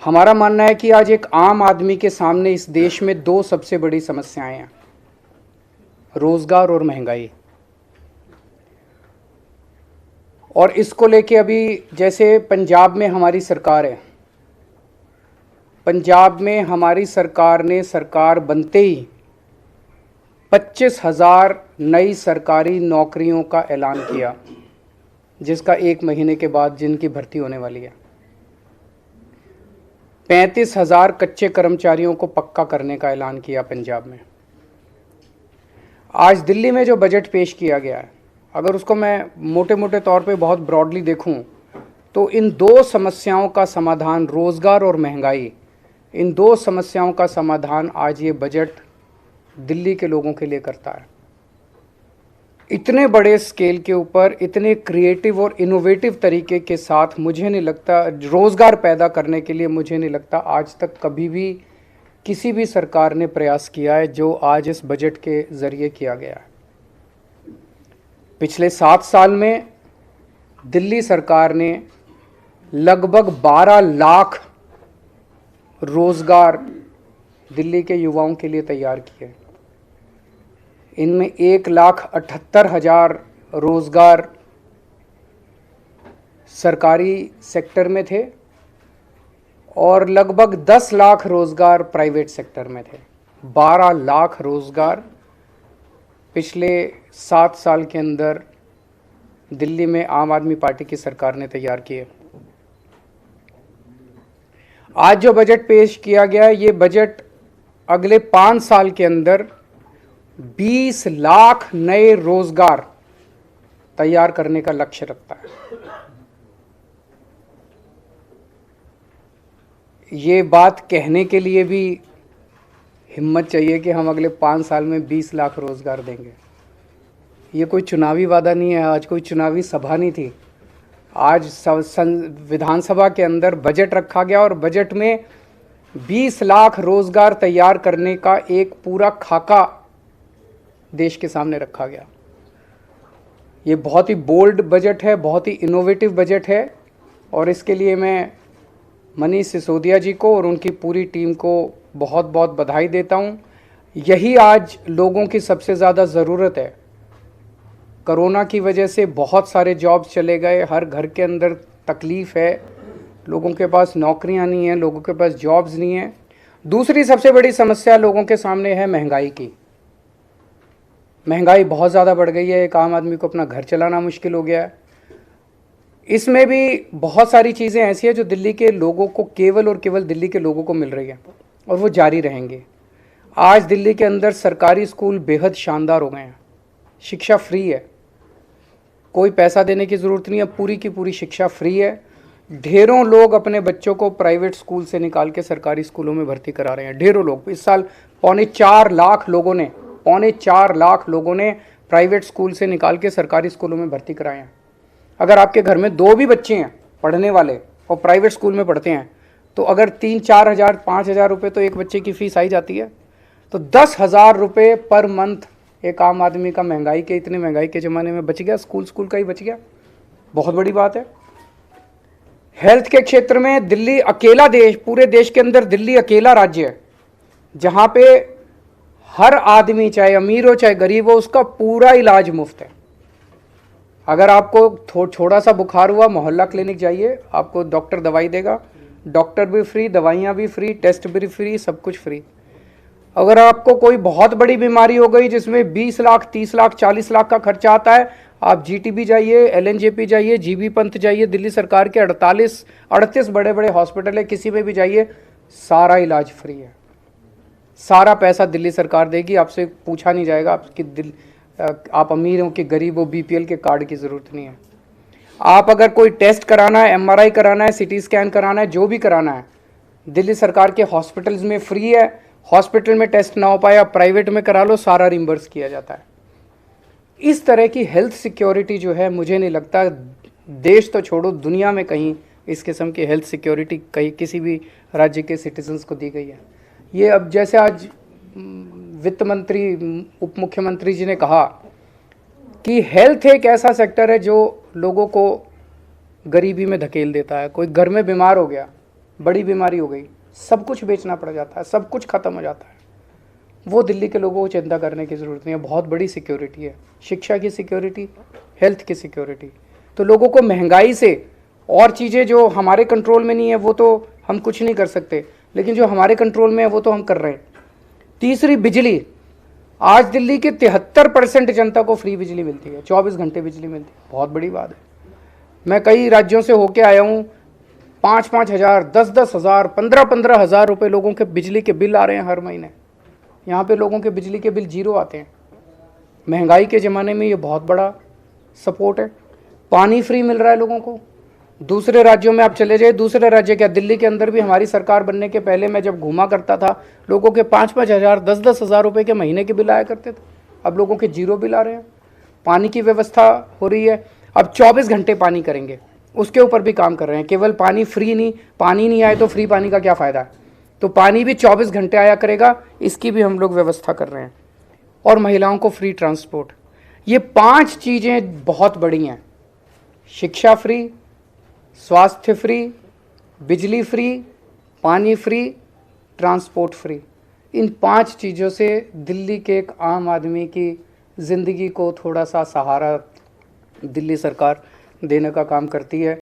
हमारा मानना है कि आज एक आम आदमी के सामने इस देश में दो सबसे बड़ी समस्याएं हैं, रोजगार और महंगाई। और इसको लेके अभी जैसे पंजाब में हमारी सरकार है, पंजाब में हमारी सरकार ने सरकार बनते ही 25,000 नई सरकारी नौकरियों का ऐलान किया, जिसका 1 महीने के बाद जिनकी भर्ती होने वाली है। 35,000 कच्चे कर्मचारियों को पक्का करने का ऐलान किया पंजाब में। आज दिल्ली में जो बजट पेश किया गया है, अगर उसको मैं मोटे मोटे तौर पे बहुत ब्रॉडली देखूं तो इन दो समस्याओं का समाधान, रोज़गार और महंगाई, इन दो समस्याओं का समाधान आज ये बजट दिल्ली के लोगों के लिए करता है। इतने बड़े स्केल के ऊपर, इतने क्रिएटिव और इनोवेटिव तरीके के साथ मुझे नहीं लगता, रोज़गार पैदा करने के लिए मुझे नहीं लगता आज तक कभी भी किसी भी सरकार ने प्रयास किया है जो आज इस बजट के ज़रिए किया गया है। पिछले 7 साल में दिल्ली सरकार ने लगभग 12 लाख रोज़गार दिल्ली के युवाओं के लिए तैयार किए। इनमें 1,78,000 रोज़गार सरकारी सेक्टर में थे और लगभग 10 लाख रोज़गार प्राइवेट सेक्टर में थे। 12 लाख रोज़गार पिछले 7 साल के अंदर दिल्ली में आम आदमी पार्टी की सरकार ने तैयार किए। आज जो बजट पेश किया गया है, ये बजट अगले 5 साल के अंदर 20 लाख नए रोजगार तैयार करने का लक्ष्य रखता है। ये बात कहने के लिए भी हिम्मत चाहिए कि हम अगले 5 साल में 20 लाख रोजगार देंगे। ये कोई चुनावी वादा नहीं है, आज कोई चुनावी सभा नहीं थी। आज विधानसभा के अंदर बजट रखा गया और बजट में 20 लाख रोजगार तैयार करने का एक पूरा खाका देश के सामने रखा गया। ये बहुत ही बोल्ड बजट है, बहुत ही इनोवेटिव बजट है और इसके लिए मैं मनीष सिसोदिया जी को और उनकी पूरी टीम को बहुत बहुत बधाई देता हूँ। यही आज लोगों की सबसे ज़्यादा ज़रूरत है। कोरोना की वजह से बहुत सारे जॉब्स चले गए, हर घर के अंदर तकलीफ़ है, लोगों के पास नौकरियां नहीं हैं, लोगों के पास जॉब्स नहीं हैं। दूसरी सबसे बड़ी समस्या लोगों के सामने है महंगाई की। महंगाई बहुत ज़्यादा बढ़ गई है, एक आम आदमी को अपना घर चलाना मुश्किल हो गया है। इसमें भी बहुत सारी चीज़ें ऐसी हैं जो दिल्ली के लोगों को, केवल और केवल दिल्ली के लोगों को मिल रही हैं और वो जारी रहेंगे। आज दिल्ली के अंदर सरकारी स्कूल बेहद शानदार हो गए हैं, शिक्षा फ्री है, कोई पैसा देने की ज़रूरत नहीं है, पूरी की पूरी शिक्षा फ्री है। ढेरों लोग अपने बच्चों को प्राइवेट स्कूल से निकाल के सरकारी स्कूलों में भर्ती करा रहे हैं। ढेरों लोग, इस साल 4.25 लाख लोगों ने प्राइवेट स्कूल से निकाल के सरकारी स्कूलों में भर्ती कराए हैं। अगर आपके घर में 2 भी बच्चे हैं पढ़ने वाले और प्राइवेट स्कूल में पढ़ते हैं तो अगर 3-4 हज़ार 5,000 रुपये तो एक बच्चे की फ़ीस आई जाती है। तो 10,000 रुपये पर मंथ एक आम आदमी का महंगाई के, इतने महंगाई के ज़माने में बच गया, स्कूल का ही बच गया। बहुत बड़ी बात है। हेल्थ के क्षेत्र में दिल्ली अकेला देश, पूरे देश के अंदर दिल्ली अकेला राज्य है जहाँ पे हर आदमी, चाहे अमीर हो चाहे गरीब हो, उसका पूरा इलाज मुफ्त है। अगर आपको थोड़ा सा बुखार हुआ, मोहल्ला क्लिनिक जाइए, आपको डॉक्टर दवाई देगा, डॉक्टर भी फ्री, दवाइयाँ भी फ्री, टेस्ट भी फ्री, सब कुछ फ्री। अगर आपको कोई बहुत बड़ी बीमारी हो गई जिसमें 20 लाख, 30 लाख, 40 लाख का खर्चा आता है, आप जीटीबी जाइए, एलएनजेपी जाइए, जीबी पंत जाइए, दिल्ली सरकार के 38 बड़े बड़े हॉस्पिटल है, किसी में भी जाइए, सारा इलाज फ्री है। सारा पैसा दिल्ली सरकार देगी, आपसे पूछा नहीं जाएगा आप अमीर हो कि गरीब हो, बीपीएल के कार्ड की ज़रूरत नहीं है। आप अगर कोई टेस्ट कराना है, एमआरआई कराना है, सीटी स्कैन कराना है, जो भी कराना है, दिल्ली सरकार के हॉस्पिटल्स में फ्री है। हॉस्पिटल में टेस्ट ना हो पाए, आप प्राइवेट में करा लो, सारा रिम्बर्स किया जाता है। इस तरह की हेल्थ सिक्योरिटी जो है, मुझे नहीं लगता देश तो छोड़ो, दुनिया में कहीं इस किस्म की हेल्थ सिक्योरिटी कहीं किसी भी राज्य के सिटीजन्स को दी गई है। ये अब जैसे आज वित्त मंत्री, उप मुख्यमंत्री जी ने कहा कि हेल्थ एक ऐसा सेक्टर है जो लोगों को गरीबी में धकेल देता है। कोई घर में बीमार हो गया, बड़ी बीमारी हो गई, सब कुछ बेचना पड़ जाता है, सब कुछ ख़त्म हो जाता है। वो दिल्ली के लोगों को चिंता करने की ज़रूरत नहीं है। बहुत बड़ी सिक्योरिटी है, शिक्षा की सिक्योरिटी, हेल्थ की सिक्योरिटी। तो लोगों को महंगाई से और चीज़ें जो हमारे कंट्रोल में नहीं है वो तो हम कुछ नहीं कर सकते, लेकिन जो हमारे कंट्रोल में है वो तो हम कर रहे हैं। तीसरी, बिजली। आज दिल्ली के 73% जनता को फ्री बिजली मिलती है, 24 घंटे बिजली मिलती है। बहुत बड़ी बात है। मैं कई राज्यों से होके आया हूँ, 5-5 हज़ार, 10-10 हज़ार, 15-15 हज़ार रुपये लोगों के बिजली के बिल आ रहे हैं हर महीने। यहाँ पे लोगों के बिजली के बिल जीरो आते हैं। महंगाई के ज़माने में ये बहुत बड़ा सपोर्ट है। पानी फ्री मिल रहा है लोगों को। दूसरे राज्यों में आप चले जाइए, दूसरे राज्य क्या, दिल्ली के अंदर भी हमारी सरकार बनने के पहले मैं जब घूमा करता था, लोगों के 5-5 हज़ार, 10-10 हज़ार रुपये के महीने के बिल आया करते थे। अब लोगों के जीरो बिल आ रहे हैं। पानी की व्यवस्था हो रही है। अब 24 घंटे पानी करेंगे, उसके ऊपर भी काम कर रहे हैं। केवल पानी फ्री नहीं, पानी नहीं आए तो फ्री पानी का क्या फ़ायदा है। तो पानी भी 24 घंटे आया करेगा, इसकी भी हम लोग व्यवस्था कर रहे हैं। और महिलाओं को फ्री ट्रांसपोर्ट। ये 5 चीज़ें बहुत बड़ी हैं। शिक्षा फ्री, स्वास्थ्य फ्री, बिजली फ्री, पानी फ्री, ट्रांसपोर्ट फ्री। इन 5 चीज़ों से दिल्ली के एक आम आदमी की ज़िंदगी को थोड़ा सा सहारा दिल्ली सरकार देने का काम करती है।